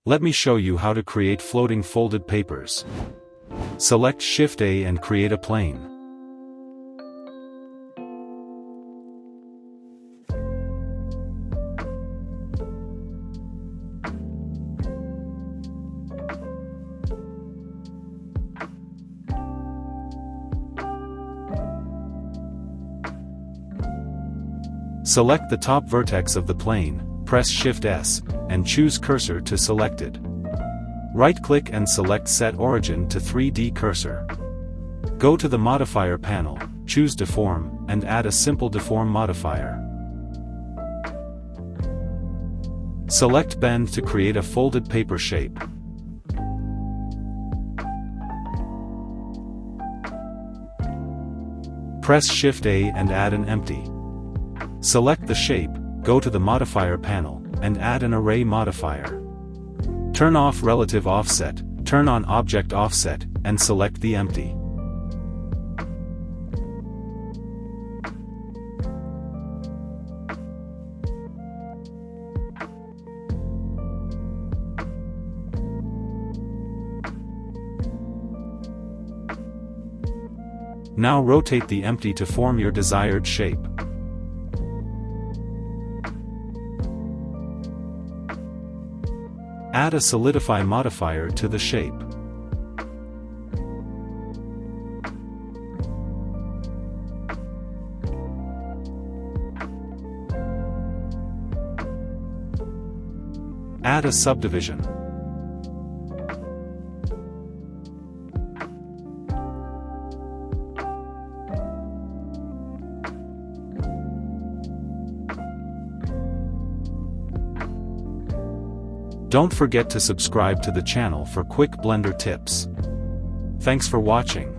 Let me show you how to create floating folded papers. Select Shift-A and create a plane. Select the top vertex of the plane, press Shift-S, and choose Cursor to selected. Right-click and select Set Origin to 3D Cursor. Go to the Modifier panel, choose Deform, and add a simple Deform modifier. Select Bend to create a folded paper shape. Press Shift-A and add an empty. Select the shape, go to the Modifier panel, and add an Array modifier. Turn off Relative Offset, turn on Object Offset, and select the empty. Now rotate the empty to form your desired shape. Add a Solidify modifier to the shape. Add a subdivision. Don't forget to subscribe to the channel for quick Blender tips. Thanks for watching.